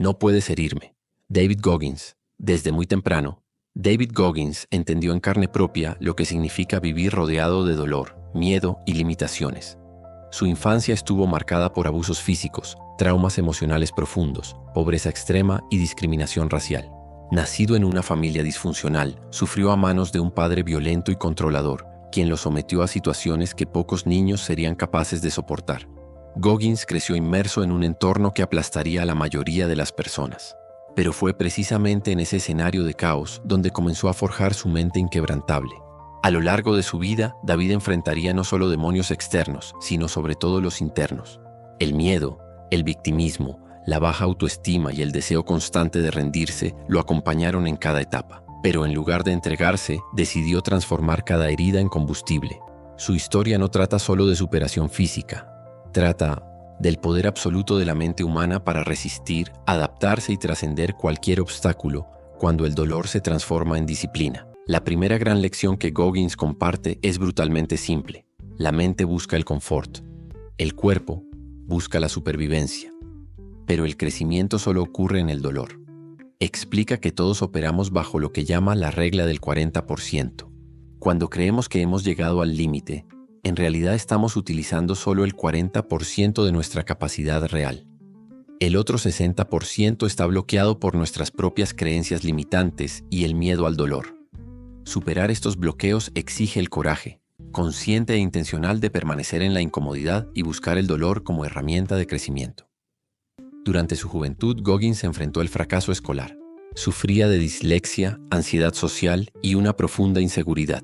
No puedes herirme. David Goggins. Desde muy temprano, David Goggins entendió en carne propia lo que significa vivir rodeado de dolor, miedo y limitaciones. Su infancia estuvo marcada por abusos físicos, traumas emocionales profundos, pobreza extrema y discriminación racial. Nacido en una familia disfuncional, sufrió a manos de un padre violento y controlador, quien lo sometió a situaciones que pocos niños serían capaces de soportar. Goggins creció inmerso en un entorno que aplastaría a la mayoría de las personas. Pero fue precisamente en ese escenario de caos donde comenzó a forjar su mente inquebrantable. A lo largo de su vida, David enfrentaría no solo demonios externos, sino sobre todo los internos. El miedo, el victimismo, la baja autoestima y el deseo constante de rendirse lo acompañaron en cada etapa. Pero en lugar de entregarse, decidió transformar cada herida en combustible. Su historia no trata solo de superación física. Trata del poder absoluto de la mente humana para resistir, adaptarse y trascender cualquier obstáculo cuando el dolor se transforma en disciplina. La primera gran lección que Goggins comparte es brutalmente simple. La mente busca el confort. El cuerpo busca la supervivencia. Pero el crecimiento solo ocurre en el dolor. Explica que todos operamos bajo lo que llama la regla del 40%. Cuando creemos que hemos llegado al límite, en realidad estamos utilizando solo el 40% de nuestra capacidad real. El otro 60% está bloqueado por nuestras propias creencias limitantes y el miedo al dolor. Superar estos bloqueos exige el coraje, consciente e intencional de permanecer en la incomodidad y buscar el dolor como herramienta de crecimiento. Durante su juventud, Goggins se enfrentó al fracaso escolar. Sufría de dislexia, ansiedad social y una profunda inseguridad.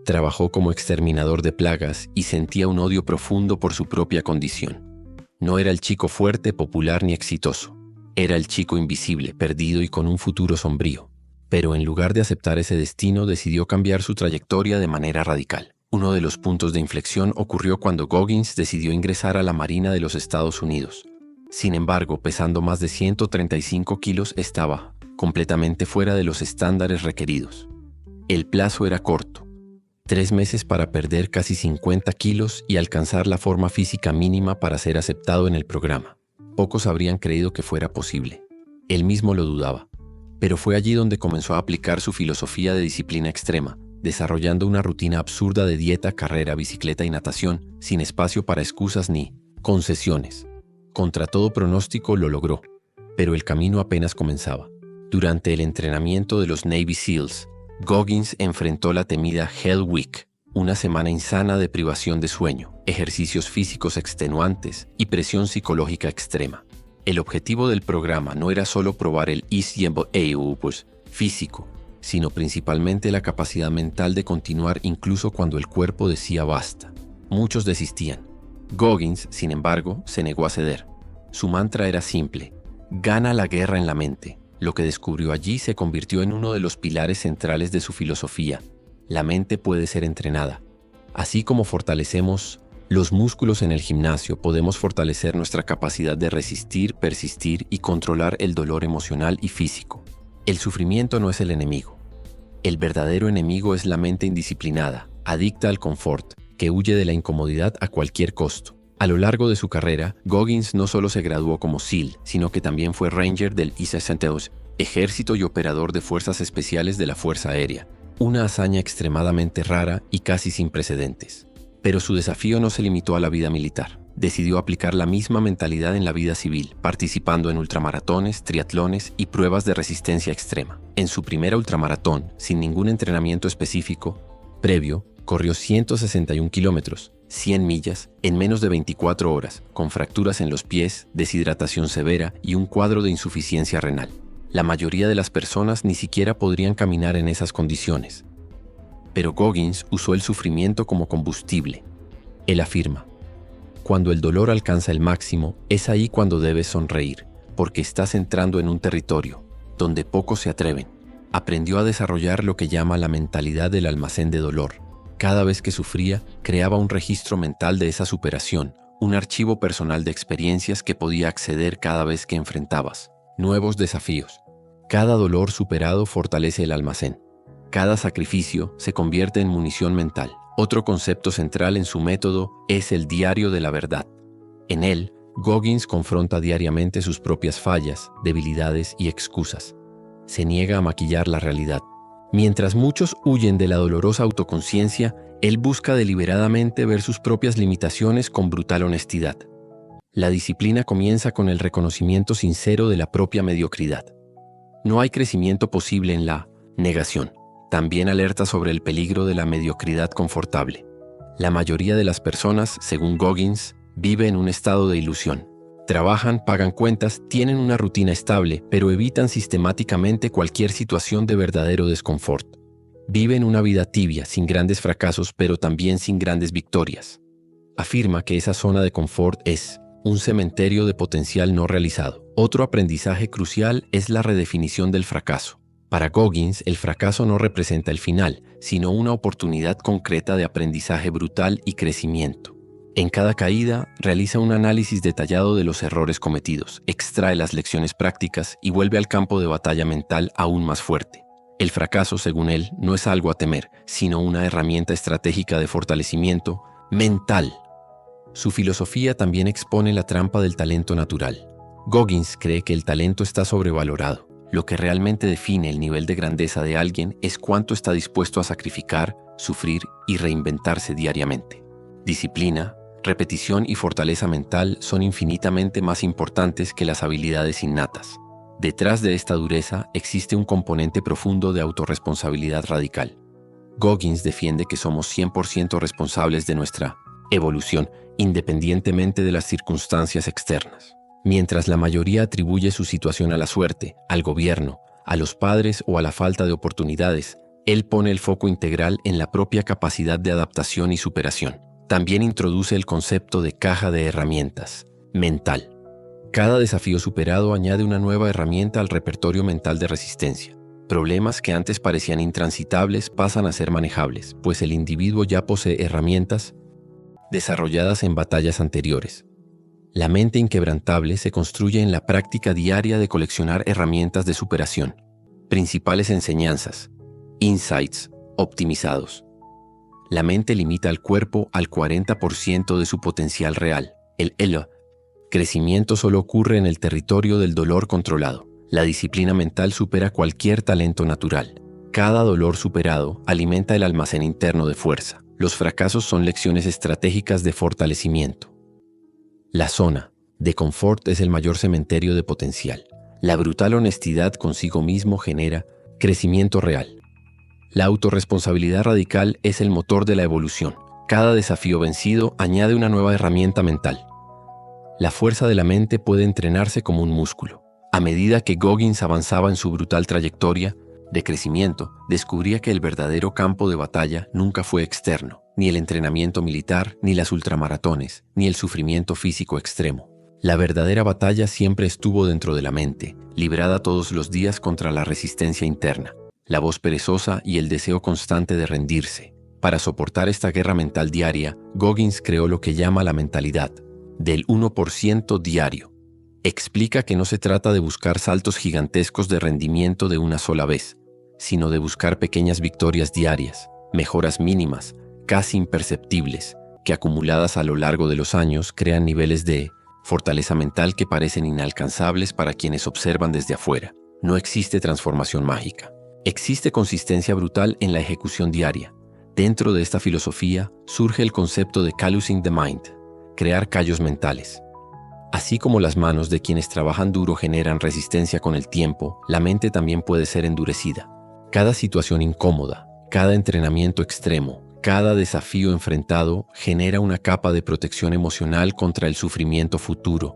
Trabajó como exterminador de plagas y sentía un odio profundo por su propia condición. No era el chico fuerte, popular ni exitoso. Era el chico invisible, perdido y con un futuro sombrío. Pero en lugar de aceptar ese destino, decidió cambiar su trayectoria de manera radical. Uno de los puntos de inflexión ocurrió cuando Goggins decidió ingresar a la Marina de los Estados Unidos. Sin embargo, pesando más de 135 kilos, estaba completamente fuera de los estándares requeridos. El plazo era corto. 3 meses para perder casi 50 kilos y alcanzar la forma física mínima para ser aceptado en el programa. Pocos habrían creído que fuera posible. Él mismo lo dudaba. Pero fue allí donde comenzó a aplicar su filosofía de disciplina extrema, desarrollando una rutina absurda de dieta, carrera, bicicleta y natación, sin espacio para excusas ni concesiones. Contra todo pronóstico lo logró, pero el camino apenas comenzaba. Durante el entrenamiento de los Navy SEALs, Goggins enfrentó la temida Hell Week, una semana insana de privación de sueño, ejercicios físicos extenuantes y presión psicológica extrema. El objetivo del programa no era solo probar el físico, sino principalmente la capacidad mental de continuar incluso cuando el cuerpo decía basta. Muchos desistían. Goggins, sin embargo, se negó a ceder. Su mantra era simple: gana la guerra en la mente. Lo que descubrió allí se convirtió en uno de los pilares centrales de su filosofía. La mente puede ser entrenada. Así como fortalecemos los músculos en el gimnasio, podemos fortalecer nuestra capacidad de resistir, persistir y controlar el dolor emocional y físico. El sufrimiento no es el enemigo. El verdadero enemigo es la mente indisciplinada, adicta al confort, que huye de la incomodidad a cualquier costo. A lo largo de su carrera, Goggins no solo se graduó como SEAL, sino que también fue Ranger del I-62, ejército y operador de fuerzas especiales de la Fuerza Aérea, una hazaña extremadamente rara y casi sin precedentes. Pero su desafío no se limitó a la vida militar. Decidió aplicar la misma mentalidad en la vida civil, participando en ultramaratones, triatlones y pruebas de resistencia extrema. En su primera ultramaratón, sin ningún entrenamiento específico previo, corrió 161 kilómetros, 100 millas, en menos de 24 horas, con fracturas en los pies, deshidratación severa y un cuadro de insuficiencia renal. La mayoría de las personas ni siquiera podrían caminar en esas condiciones. Pero Goggins usó el sufrimiento como combustible. Él afirma: cuando el dolor alcanza el máximo, es ahí cuando debes sonreír, porque estás entrando en un territorio donde pocos se atreven. Aprendió a desarrollar lo que llama la mentalidad del almacén de dolor. Cada vez que sufría, creaba un registro mental de esa superación, un archivo personal de experiencias que podía acceder cada vez que enfrentabas nuevos desafíos. Cada dolor superado fortalece el almacén. Cada sacrificio se convierte en munición mental. Otro concepto central en su método es el diario de la verdad. En él, Goggins confronta diariamente sus propias fallas, debilidades y excusas. Se niega a maquillar la realidad. Mientras muchos huyen de la dolorosa autoconciencia, él busca deliberadamente ver sus propias limitaciones con brutal honestidad. La disciplina comienza con el reconocimiento sincero de la propia mediocridad. No hay crecimiento posible en la negación. También alerta sobre el peligro de la mediocridad confortable. La mayoría de las personas, según Goggins, vive en un estado de ilusión. Trabajan, pagan cuentas, tienen una rutina estable, pero evitan sistemáticamente cualquier situación de verdadero desconfort. Viven una vida tibia, sin grandes fracasos, pero también sin grandes victorias. Afirma que esa zona de confort es un cementerio de potencial no realizado. Otro aprendizaje crucial es la redefinición del fracaso. Para Goggins, el fracaso no representa el final, sino una oportunidad concreta de aprendizaje brutal y crecimiento. En cada caída, realiza un análisis detallado de los errores cometidos, extrae las lecciones prácticas y vuelve al campo de batalla mental aún más fuerte. El fracaso, según él, no es algo a temer, sino una herramienta estratégica de fortalecimiento mental. Su filosofía también expone la trampa del talento natural. Goggins cree que el talento está sobrevalorado. Lo que realmente define el nivel de grandeza de alguien es cuánto está dispuesto a sacrificar, sufrir y reinventarse diariamente. Disciplina, repetición y fortaleza mental son infinitamente más importantes que las habilidades innatas. Detrás de esta dureza existe un componente profundo de autorresponsabilidad radical. Goggins defiende que somos 100% responsables de nuestra evolución, independientemente de las circunstancias externas. Mientras la mayoría atribuye su situación a la suerte, al gobierno, a los padres o a la falta de oportunidades, él pone el foco integral en la propia capacidad de adaptación y superación. También introduce el concepto de caja de herramientas mental. Cada desafío superado añade una nueva herramienta al repertorio mental de resistencia. Problemas que antes parecían intransitables pasan a ser manejables, pues el individuo ya posee herramientas desarrolladas en batallas anteriores. La mente inquebrantable se construye en la práctica diaria de coleccionar herramientas de superación. Principales enseñanzas. Insights optimizados. La mente limita al cuerpo al 40% de su potencial real. El crecimiento solo ocurre en el territorio del dolor controlado. La disciplina mental supera cualquier talento natural. Cada dolor superado alimenta el almacén interno de fuerza. Los fracasos son lecciones estratégicas de fortalecimiento. La zona de confort es el mayor cementerio de potencial. La brutal honestidad consigo mismo genera crecimiento real. La autorresponsabilidad radical es el motor de la evolución. Cada desafío vencido añade una nueva herramienta mental. La fuerza de la mente puede entrenarse como un músculo. A medida que Goggins avanzaba en su brutal trayectoria de crecimiento, descubría que el verdadero campo de batalla nunca fue externo. Ni el entrenamiento militar, ni las ultramaratones, ni el sufrimiento físico extremo. La verdadera batalla siempre estuvo dentro de la mente, librada todos los días contra la resistencia interna, la voz perezosa y el deseo constante de rendirse. Para soportar esta guerra mental diaria, Goggins creó lo que llama la mentalidad del 1% diario. Explica que no se trata de buscar saltos gigantescos de rendimiento de una sola vez, sino de buscar pequeñas victorias diarias, mejoras mínimas, casi imperceptibles, que acumuladas a lo largo de los años crean niveles de fortaleza mental que parecen inalcanzables para quienes observan desde afuera. No existe transformación mágica. Existe consistencia brutal en la ejecución diaria. Dentro de esta filosofía surge el concepto de callousing the mind, crear callos mentales. Así como las manos de quienes trabajan duro generan resistencia con el tiempo, la mente también puede ser endurecida. Cada situación incómoda, cada entrenamiento extremo, cada desafío enfrentado genera una capa de protección emocional contra el sufrimiento futuro.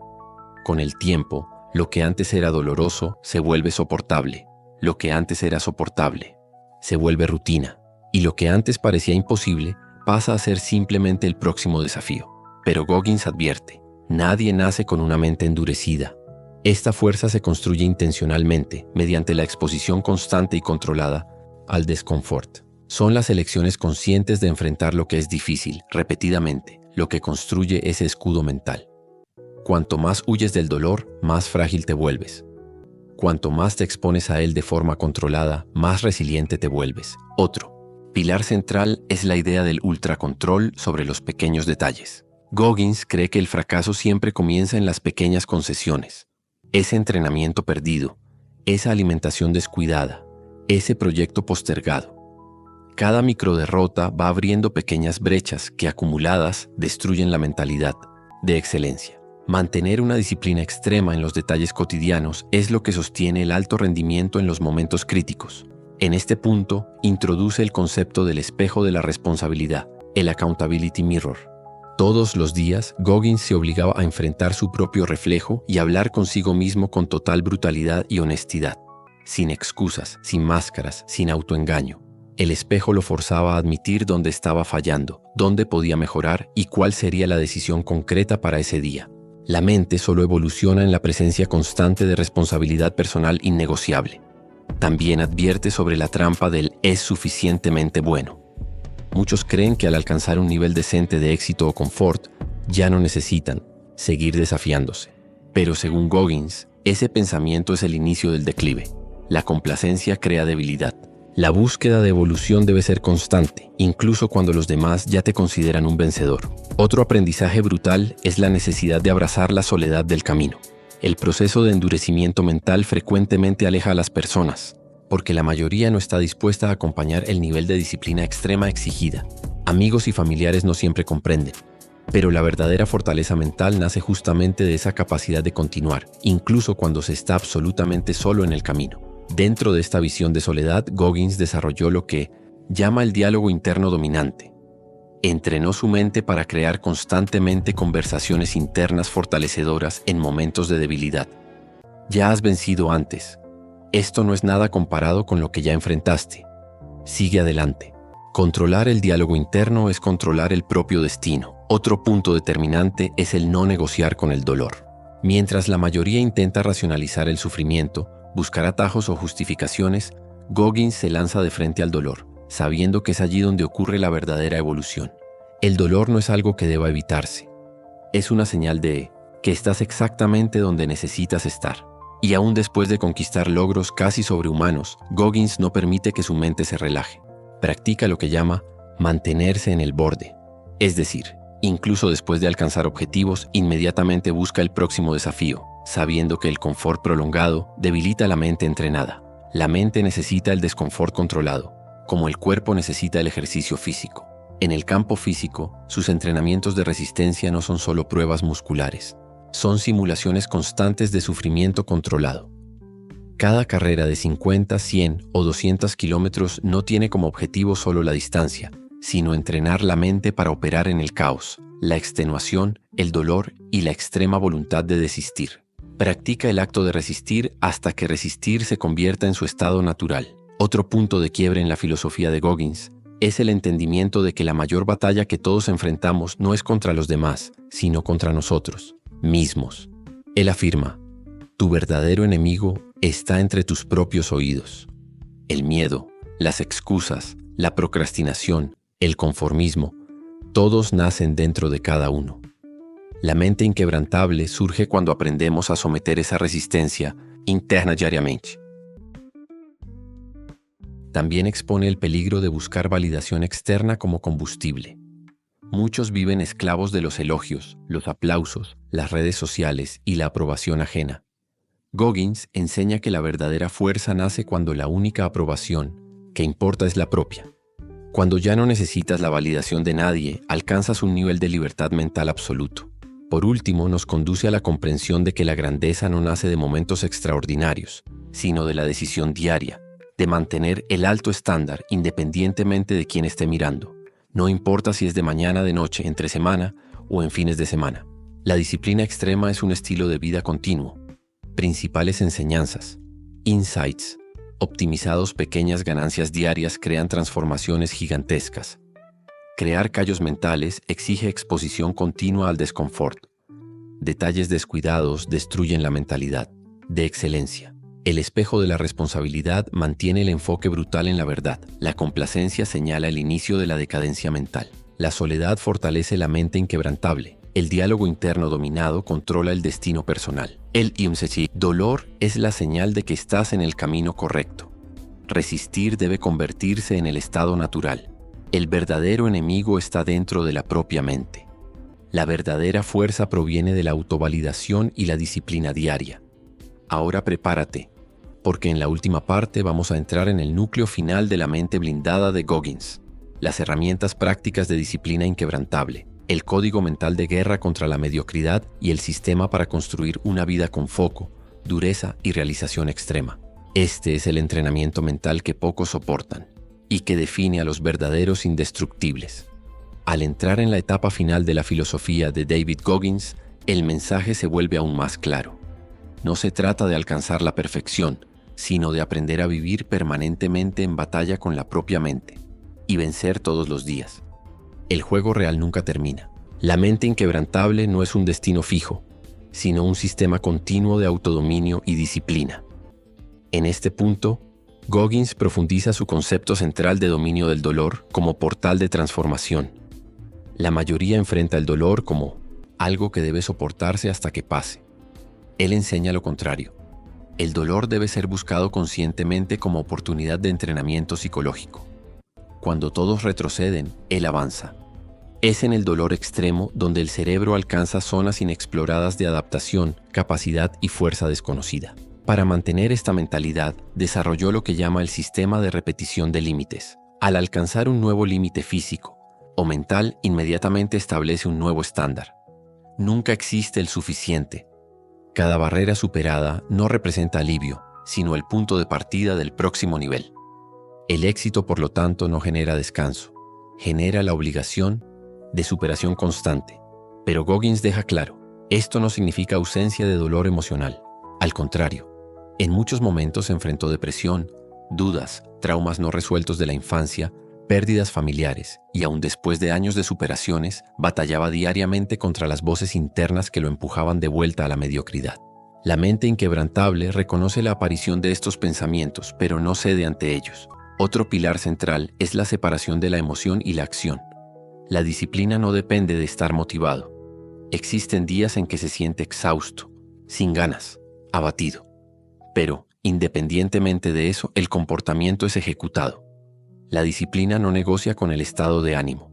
Con el tiempo, lo que antes era doloroso se vuelve soportable. Lo que antes era soportable se vuelve rutina. Y lo que antes parecía imposible pasa a ser simplemente el próximo desafío. Pero Goggins advierte, nadie nace con una mente endurecida. Esta fuerza se construye intencionalmente mediante la exposición constante y controlada al desconfort. Son las elecciones conscientes de enfrentar lo que es difícil, repetidamente, lo que construye ese escudo mental. Cuanto más huyes del dolor, más frágil te vuelves. Cuanto más te expones a él de forma controlada, más resiliente te vuelves. Otro pilar central es la idea del ultracontrol sobre los pequeños detalles. Goggins cree que el fracaso siempre comienza en las pequeñas concesiones. Ese entrenamiento perdido, esa alimentación descuidada, ese proyecto postergado. Cada microderrota va abriendo pequeñas brechas que acumuladas destruyen la mentalidad de excelencia. Mantener una disciplina extrema en los detalles cotidianos es lo que sostiene el alto rendimiento en los momentos críticos. En este punto, introduce el concepto del espejo de la responsabilidad, el accountability mirror. Todos los días, Goggins se obligaba a enfrentar su propio reflejo y hablar consigo mismo con total brutalidad y honestidad. Sin excusas, sin máscaras, sin autoengaño. El espejo lo forzaba a admitir dónde estaba fallando, dónde podía mejorar y cuál sería la decisión concreta para ese día. La mente solo evoluciona en la presencia constante de responsabilidad personal innegociable. También advierte sobre la trampa del «es suficientemente bueno». Muchos creen que al alcanzar un nivel decente de éxito o confort, ya no necesitan seguir desafiándose. Pero según Goggins, ese pensamiento es el inicio del declive. La complacencia crea debilidad. La búsqueda de evolución debe ser constante, incluso cuando los demás ya te consideran un vencedor. Otro aprendizaje brutal es la necesidad de abrazar la soledad del camino. El proceso de endurecimiento mental frecuentemente aleja a las personas, porque la mayoría no está dispuesta a acompañar el nivel de disciplina extrema exigida. Amigos y familiares no siempre comprenden, pero la verdadera fortaleza mental nace justamente de esa capacidad de continuar, incluso cuando se está absolutamente solo en el camino. Dentro de esta visión de soledad, Goggins desarrolló lo que llama el diálogo interno dominante. Entrenó su mente para crear constantemente conversaciones internas fortalecedoras en momentos de debilidad. Ya has vencido antes. Esto no es nada comparado con lo que ya enfrentaste. Sigue adelante. Controlar el diálogo interno es controlar el propio destino. Otro punto determinante es el no negociar con el dolor. Mientras la mayoría intenta racionalizar el sufrimiento, buscar atajos o justificaciones, Goggins se lanza de frente al dolor, sabiendo que es allí donde ocurre la verdadera evolución. El dolor no es algo que deba evitarse. Es una señal de que estás exactamente donde necesitas estar. Y aún después de conquistar logros casi sobrehumanos, Goggins no permite que su mente se relaje. Practica lo que llama mantenerse en el borde. Es decir, incluso después de alcanzar objetivos, inmediatamente busca el próximo desafío, sabiendo que el confort prolongado debilita la mente entrenada. La mente necesita el desconfort controlado, como el cuerpo necesita el ejercicio físico. En el campo físico, sus entrenamientos de resistencia no son solo pruebas musculares, son simulaciones constantes de sufrimiento controlado. Cada carrera de 50, 100 o 200 kilómetros no tiene como objetivo solo la distancia, sino entrenar la mente para operar en el caos, la extenuación, el dolor y la extrema voluntad de desistir. Practica el acto de resistir hasta que resistir se convierta en su estado natural. Otro punto de quiebre en la filosofía de Goggins es el entendimiento de que la mayor batalla que todos enfrentamos no es contra los demás, sino contra nosotros mismos. Él afirma: tu verdadero enemigo está entre tus propios oídos. El miedo, las excusas, la procrastinación, el conformismo, todos nacen dentro de cada uno. La mente inquebrantable surge cuando aprendemos a someter esa resistencia interna diariamente. También expone el peligro de buscar validación externa como combustible. Muchos viven esclavos de los elogios, los aplausos, las redes sociales y la aprobación ajena. Goggins enseña que la verdadera fuerza nace cuando la única aprobación que importa es la propia. Cuando ya no necesitas la validación de nadie, alcanzas un nivel de libertad mental absoluto. Por último, nos conduce a la comprensión de que la grandeza no nace de momentos extraordinarios, sino de la decisión diaria, de mantener el alto estándar independientemente de quién esté mirando. No importa si es de mañana, de noche, entre semana o en fines de semana. La disciplina extrema es un estilo de vida continuo. Principales enseñanzas. Insights. Optimizados, pequeñas ganancias diarias crean transformaciones gigantescas. Crear callos mentales exige exposición continua al desconfort. Detalles descuidados destruyen la mentalidad de excelencia. El espejo de la responsabilidad mantiene el enfoque brutal en la verdad. La complacencia señala el inicio de la decadencia mental. La soledad fortalece la mente inquebrantable. El diálogo interno dominado controla el destino personal. El dolor es la señal de que estás en el camino correcto. Resistir debe convertirse en el estado natural. El verdadero enemigo está dentro de la propia mente. La verdadera fuerza proviene de la autovalidación y la disciplina diaria. Ahora prepárate, porque en la última parte vamos a entrar en el núcleo final de la mente blindada de Goggins, las herramientas prácticas de disciplina inquebrantable, el código mental de guerra contra la mediocridad y el sistema para construir una vida con foco, dureza y realización extrema. Este es el entrenamiento mental que pocos soportan y que define a los verdaderos indestructibles. Al entrar en la etapa final de la filosofía de David Goggins, el mensaje se vuelve aún más claro. No se trata de alcanzar la perfección, sino de aprender a vivir permanentemente en batalla con la propia mente y vencer todos los días. El juego real nunca termina. La mente inquebrantable no es un destino fijo, sino un sistema continuo de autodominio y disciplina. En este punto, Goggins profundiza su concepto central de dominio del dolor como portal de transformación. La mayoría enfrenta el dolor como algo que debe soportarse hasta que pase. Él enseña lo contrario. El dolor debe ser buscado conscientemente como oportunidad de entrenamiento psicológico. Cuando todos retroceden, él avanza. Es en el dolor extremo donde el cerebro alcanza zonas inexploradas de adaptación, capacidad y fuerza desconocida. Para mantener esta mentalidad, desarrolló lo que llama el sistema de repetición de límites. Al alcanzar un nuevo límite físico o mental, inmediatamente establece un nuevo estándar. Nunca existe el suficiente. Cada barrera superada no representa alivio, sino el punto de partida del próximo nivel. El éxito, por lo tanto, no genera descanso, genera la obligación de superación constante. Pero Goggins deja claro, esto no significa ausencia de dolor emocional. Al contrario, en muchos momentos enfrentó depresión, dudas, traumas no resueltos de la infancia, pérdidas familiares, y aún después de años de superaciones, batallaba diariamente contra las voces internas que lo empujaban de vuelta a la mediocridad. La mente inquebrantable reconoce la aparición de estos pensamientos, pero no cede ante ellos. Otro pilar central es la separación de la emoción y la acción. La disciplina no depende de estar motivado. Existen días en que se siente exhausto, sin ganas, abatido. Pero, independientemente de eso, el comportamiento es ejecutado. La disciplina no negocia con el estado de ánimo.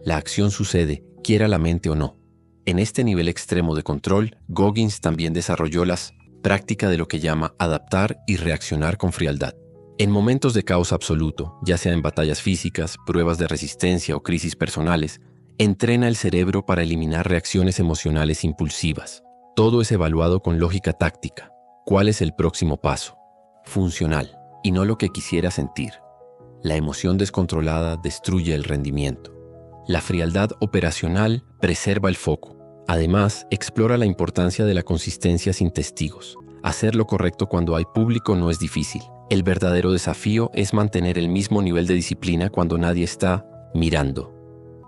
La acción sucede, quiera la mente o no. En este nivel extremo de control, Goggins también desarrolló la práctica de lo que llama adaptar y reaccionar con frialdad. En momentos de caos absoluto, ya sea en batallas físicas, pruebas de resistencia o crisis personales, entrena el cerebro para eliminar reacciones emocionales impulsivas. Todo es evaluado con lógica táctica. ¿Cuál es el próximo paso? Funcional, y no lo que quisiera sentir. La emoción descontrolada destruye el rendimiento. La frialdad operacional preserva el foco. Además, explora la importancia de la consistencia sin testigos. Hacer lo correcto cuando hay público no es difícil. El verdadero desafío es mantener el mismo nivel de disciplina cuando nadie está mirando.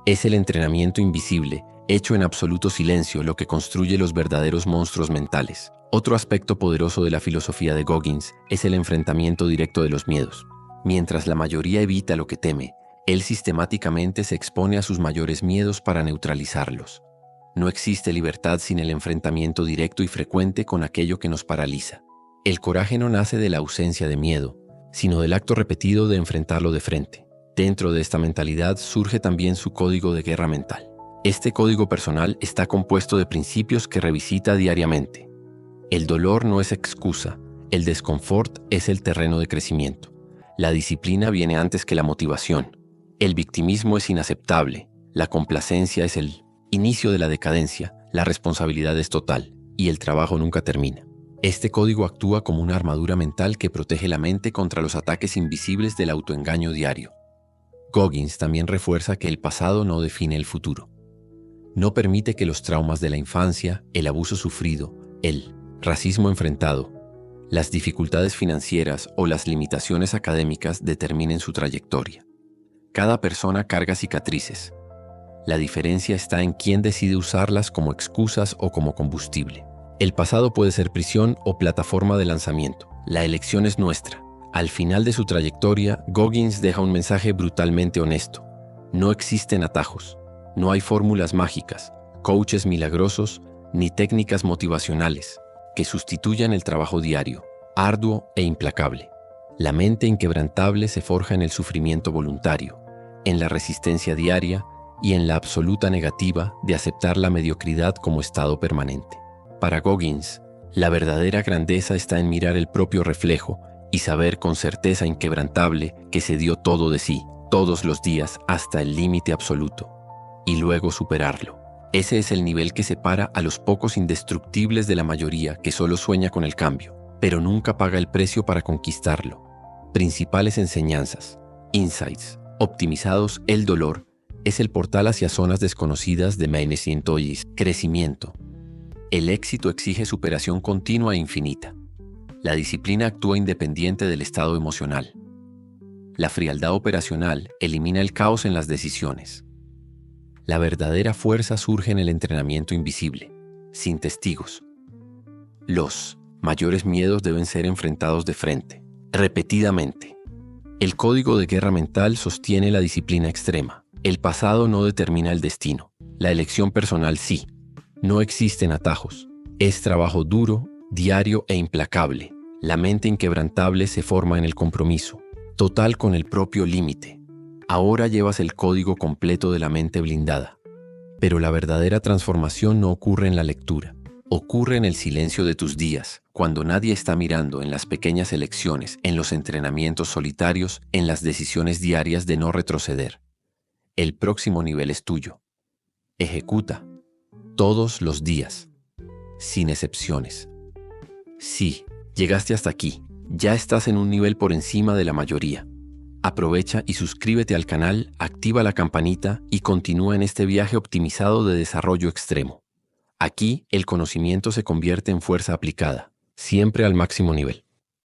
Es el entrenamiento invisible, hecho en absoluto silencio, lo que construye los verdaderos monstruos mentales. Otro aspecto poderoso de la filosofía de Goggins es el enfrentamiento directo de los miedos. Mientras la mayoría evita lo que teme, él sistemáticamente se expone a sus mayores miedos para neutralizarlos. No existe libertad sin el enfrentamiento directo y frecuente con aquello que nos paraliza. El coraje no nace de la ausencia de miedo, sino del acto repetido de enfrentarlo de frente. Dentro de esta mentalidad surge también su código de guerra mental. Este código personal está compuesto de principios que revisita diariamente. El dolor no es excusa, el desconfort es el terreno de crecimiento. La disciplina viene antes que la motivación. El victimismo es inaceptable, la complacencia es el inicio de la decadencia, la responsabilidad es total y el trabajo nunca termina. Este código actúa como una armadura mental que protege la mente contra los ataques invisibles del autoengaño diario. Goggins también refuerza que el pasado no define el futuro. No permite que los traumas de la infancia, el abuso sufrido, el racismo enfrentado, las dificultades financieras o las limitaciones académicas determinen su trayectoria. Cada persona carga cicatrices. La diferencia está en quién decide usarlas como excusas o como combustible. El pasado puede ser prisión o plataforma de lanzamiento. La elección es nuestra. Al final de su trayectoria, Goggins deja un mensaje brutalmente honesto. No existen atajos. No hay fórmulas mágicas, coaches milagrosos, ni técnicas motivacionales que sustituyan el trabajo diario, arduo e implacable. La mente inquebrantable se forja en el sufrimiento voluntario, en la resistencia diaria y en la absoluta negativa de aceptar la mediocridad como estado permanente. Para Goggins, la verdadera grandeza está en mirar el propio reflejo y saber con certeza inquebrantable que se dio todo de sí, todos los días hasta el límite absoluto, y luego superarlo. Ese es el nivel que separa a los pocos indestructibles de la mayoría que solo sueña con el cambio, pero nunca paga el precio para conquistarlo. Principales enseñanzas. Insights. Optimizados, el dolor es el portal hacia zonas desconocidas de Mainstream Toys. Crecimiento. El éxito exige superación continua e infinita. La disciplina actúa independiente del estado emocional. La frialdad operacional elimina el caos en las decisiones. La verdadera fuerza surge en el entrenamiento invisible, sin testigos. Los mayores miedos deben ser enfrentados de frente, repetidamente. El código de guerra mental sostiene la disciplina extrema. El pasado no determina el destino. La elección personal sí. No existen atajos. Es trabajo duro, diario e implacable. La mente inquebrantable se forma en el compromiso, total con el propio límite. Ahora llevas el código completo de la mente blindada. Pero la verdadera transformación no ocurre en la lectura. Ocurre en el silencio de tus días, cuando nadie está mirando, en las pequeñas elecciones, en los entrenamientos solitarios, en las decisiones diarias de no retroceder. El próximo nivel es tuyo. Ejecuta. Todos los días. Sin excepciones. Sí, llegaste hasta aquí. Ya estás en un nivel por encima de la mayoría. Aprovecha y suscríbete al canal, activa la campanita y continúa en este viaje optimizado de desarrollo extremo. Aquí, el conocimiento se convierte en fuerza aplicada, siempre al máximo nivel.